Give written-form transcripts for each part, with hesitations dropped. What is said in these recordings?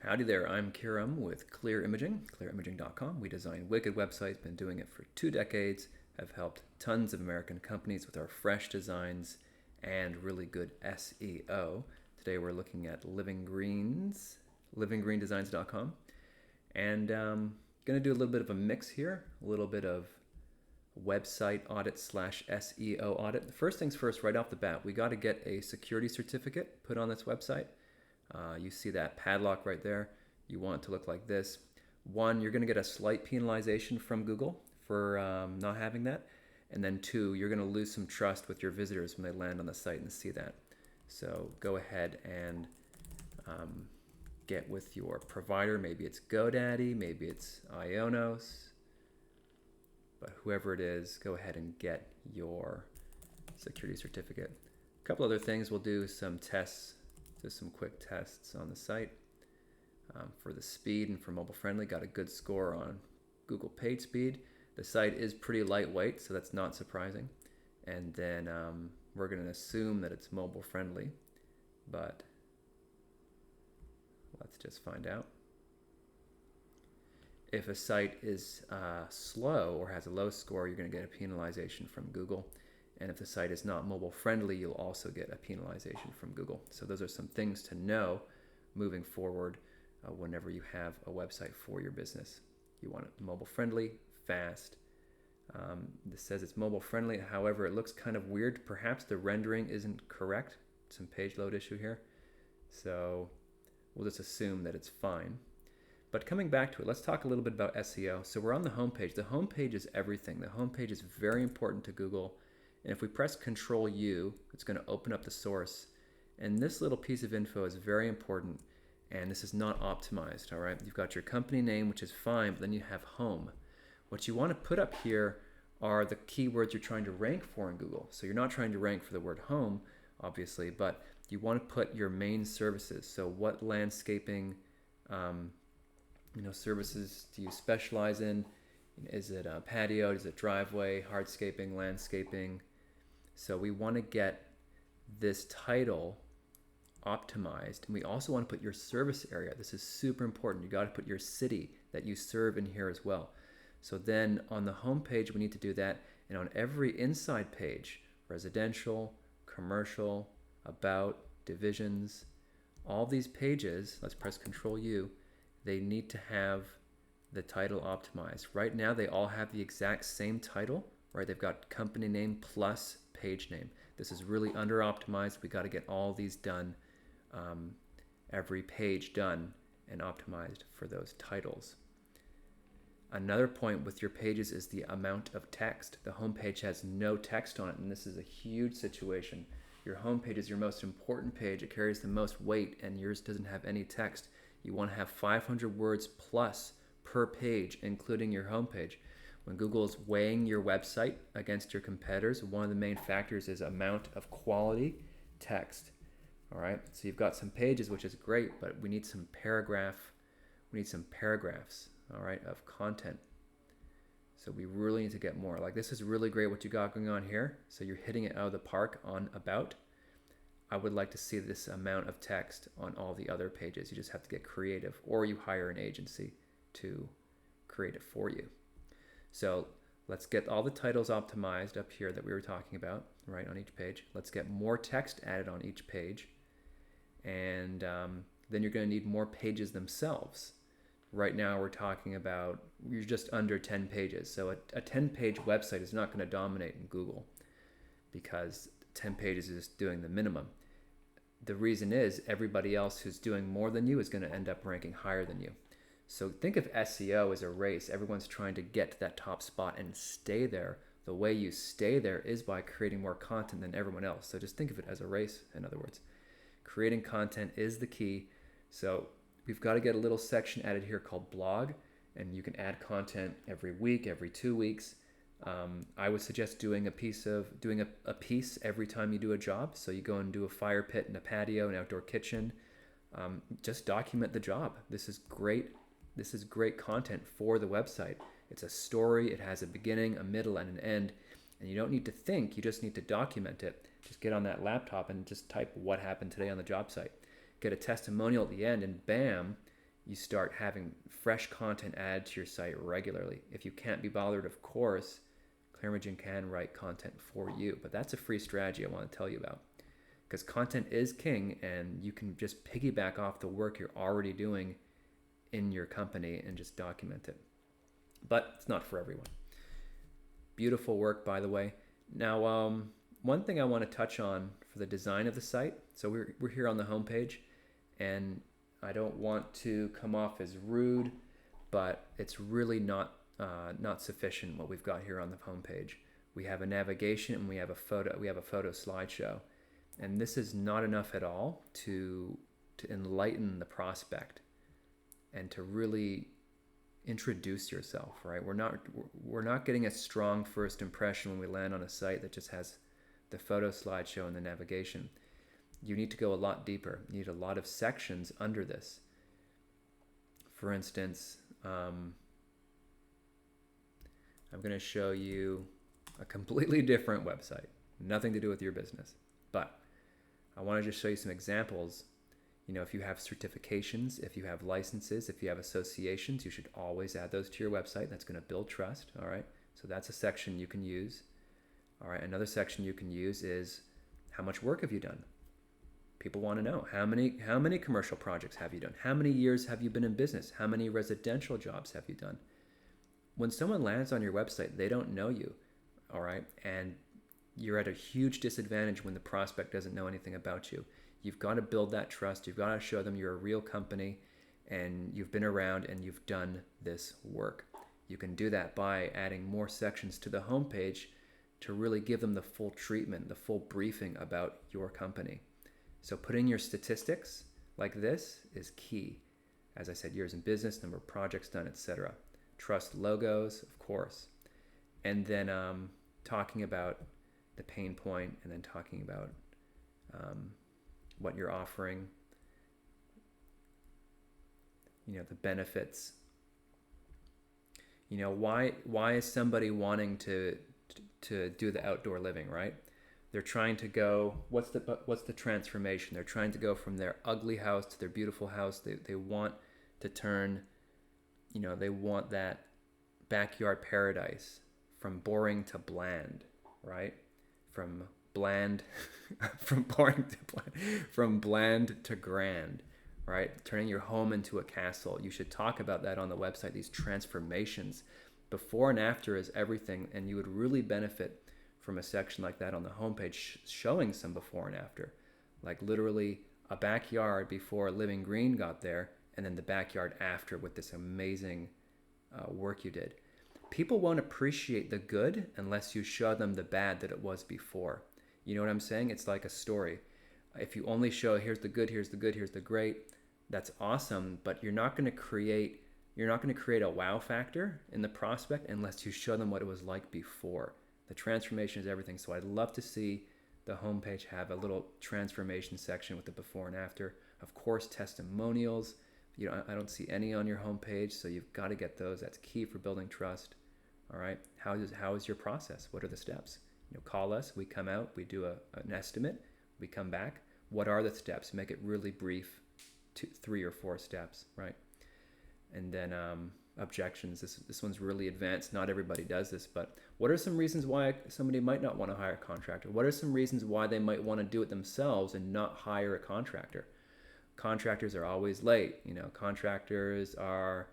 Howdy there, I'm Kiram with Clear Imaging, clearimaging.com. We design wicked websites, been doing it for 2 decades, have helped tons of American companies with our fresh designs and really good SEO. Today we're looking at Living Greens, livinggreendesigns.com, and going to do a little bit of a mix here, a little bit of website audit slash SEO audit. First things first, right off the bat, we got to get a security certificate put on this website. You see that padlock right there. You want it to look like this. One, you're going to get a slight penalization from Google for not having that. And then two, you're going to lose some trust with your visitors when they land on the site and see that. So go ahead and get with your provider. Maybe it's GoDaddy, maybe it's Ionos, but whoever it is, go ahead and get your security certificate. A couple other things, we'll do some tests, just some quick tests on the site. For the speed and for mobile friendly, got a good score on Google page speed. The site is pretty lightweight, so that's not surprising. And then we're going to assume that it's mobile friendly, but let's just find out. If a site is slow or has a low score, you're going to get a penalization from Google. And if the site is not mobile friendly, you'll also get a penalization from Google. So those are some things to know moving forward whenever you have a website for your business. You want it mobile friendly, fast. This says it's mobile friendly. However, it looks kind of weird. Perhaps the rendering isn't correct. Some page load issue here. So we'll just assume that it's fine. But coming back to it, let's talk a little bit about SEO. So we're on the homepage. The homepage is everything. The homepage is very important to Google. And if we press Control U, it's going to open up the source. And this little piece of info is very important. And this is not optimized, all right? You've got your company name, which is fine, but then you have home. What you want to put up here are the keywords you're trying to rank for in Google. So you're not trying to rank for the word home, obviously, but you want to put your main services. So what landscaping services do you specialize in? Is it a patio? Is it driveway, hardscaping, landscaping? So we want to get this title optimized. And we also want to put your service area. This is super important. You got to put your city that you serve in here as well. So then on the home page, we need to do that. And on every inside page, residential, commercial, about, divisions, all these pages, let's press Control U, they need to have the title optimized. Right now, they all have the exact same title, right? They've got company name plus page name. This is really under optimized. We got to get all these done, every page done and optimized for those titles. Another point with your pages is the amount of text. The home page has no text on it, and this is a huge situation. Your home page is your most important page. It carries the most weight, and yours doesn't have any text. You want to have 500 words plus per page, including your homepage. When Google is weighing your website against your competitors, one of the main factors is amount of quality text. All right, so you've got some pages, which is great, but we need some paragraphs, all right, of content. So we really need to get more. Like, this is really great what you got going on here. So you're hitting it out of the park on about. I would like to see this amount of text on all the other pages. You just have to get creative, or you hire an agency to create it for you. So let's get all the titles optimized up here that we were talking about, right, on each page. Let's get more text added on each page. And then you're going to need more pages themselves. Right now we're talking about, you're just under 10 pages. So a 10-page website is not going to dominate in Google because 10 pages is doing the minimum. The reason is everybody else who's doing more than you is going to end up ranking higher than you. So think of SEO as a race. Everyone's trying to get to that top spot and stay there. The way you stay there is by creating more content than everyone else. So just think of it as a race, in other words. Creating content is the key. So we've got to get a little section added here called blog, and you can add content every week, every 2 weeks. I would suggest doing a piece every time you do a job. So you go and do a fire pit and a patio, an outdoor kitchen. Just document the job. This is great content for the website. It's a story. It has a beginning, a middle, and an end. And you don't need to think. You just need to document it. Just get on that laptop and just type what happened today on the job site. Get a testimonial at the end, and bam, you start having fresh content added to your site regularly. If you can't be bothered, of course, ClearImaging can write content for you, but that's a free strategy I want to tell you about, because content is king, and you can just piggyback off the work you're already doing in your company and just document it. But it's not for everyone. Beautiful work, by the way. Now, one thing I want to touch on for the design of the site. So we're here on the homepage, and I don't want to come off as rude, but it's really not sufficient what we've got here on the homepage. We have a navigation and we have a photo slideshow, and this is not enough at all to enlighten the prospect and to really introduce yourself, right? We're not getting a strong first impression when we land on a site that just has the photo slideshow and the navigation. You need to go a lot deeper. You need a lot of sections under this. For instance, I'm going to show you a completely different website, nothing to do with your business, but I want to just show you some examples. If you have certifications, if you have licenses, if you have associations, you should always add those to your website. That's going to build trust. All right. So that's a section you can use. All right. Another section you can use is how much work have you done? People want to know how many commercial projects have you done? How many years have you been in business? How many residential jobs have you done? When someone lands on your website, they don't know you. All right. And you're at a huge disadvantage when the prospect doesn't know anything about you. You've got to build that trust. You've got to show them you're a real company and you've been around and you've done this work. You can do that by adding more sections to the homepage to really give them the full treatment, the full briefing about your company. So putting your statistics like this is key. As I said, years in business, number of projects done, etc. Trust logos, of course. And then talking about the pain point, and then talking about what you're offering, the benefits. Why is somebody wanting to do the outdoor living, right? They're trying to go, what's the transformation? They're trying to go from their ugly house to their beautiful house. They want to turn, they want that backyard paradise from boring to bland, right? From bland to grand, right? Turning your home into a castle. You should talk about that on the website, these transformations. Before and after is everything, and you would really benefit from a section like that on the homepage showing some before and after. Like literally a backyard before Living Green got there, and then the backyard after with this amazing work you did. People won't appreciate the good unless you show them the bad that it was before. You know what I'm saying? It's like a story. If you only show here's the good, here's the good, here's the great, that's awesome, but you're not going to create a wow factor in the prospect unless you show them what it was like before. The transformation is everything. So I'd love to see the homepage have a little transformation section with the before and after. Of course, testimonials. I don't see any on your homepage, so you've got to get those. That's key for building trust. All right. How is your process? What are the steps? Call us. We come out. We do an estimate. We come back. What are the steps? Make it really brief. 3 or 4 steps, right? And then objections. This one's really advanced. Not everybody does this, but what are some reasons why somebody might not want to hire a contractor? What are some reasons why they might want to do it themselves and not hire a contractor? Contractors are always late. Contractors are,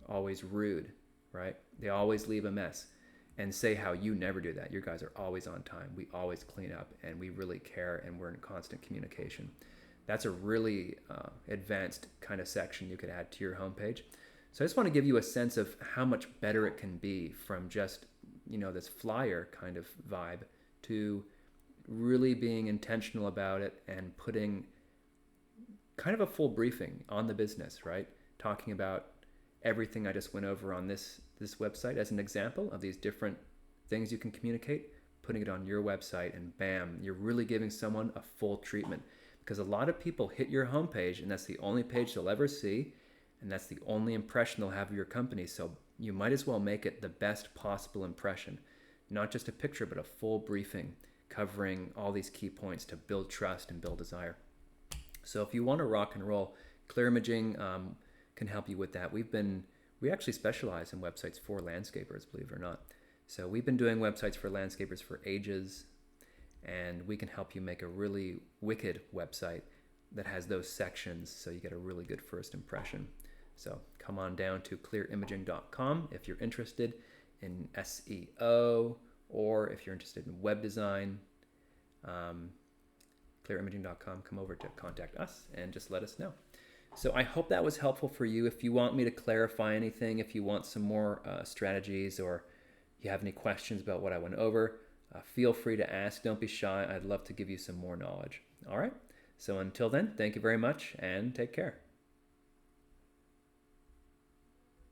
always rude, right? They always leave a mess. And say how you never do that. Your guys are always on time. We always clean up, and we really care, and we're in constant communication. That's a really advanced kind of section you could add to your homepage. So I just want to give you a sense of how much better it can be from just, this flyer kind of vibe to really being intentional about it and putting kind of a full briefing on the business, right? Talking about everything I just went over on this website as an example of these different things you can communicate, putting it on your website, and bam, you're really giving someone a full treatment. Because a lot of people hit your homepage and that's the only page they'll ever see, and that's the only impression they'll have of your company. So you might as well make it the best possible impression. Not just a picture, but a full briefing covering all these key points to build trust and build desire. So if you want to rock and roll, Clear Imaging can help you with that. We actually specialize in websites for landscapers, believe it or not. So we've been doing websites for landscapers for ages, and we can help you make a really wicked website that has those sections so you get a really good first impression. So come on down to clearimaging.com if you're interested in SEO, or if you're interested in web design. Clearimaging.com, come over to contact us and just let us know. So I hope that was helpful for you. If you want me to clarify anything, if you want some more strategies, or you have any questions about what I went over, feel free to ask. Don't be shy. I'd love to give you some more knowledge. All right. So until then, thank you very much and take care.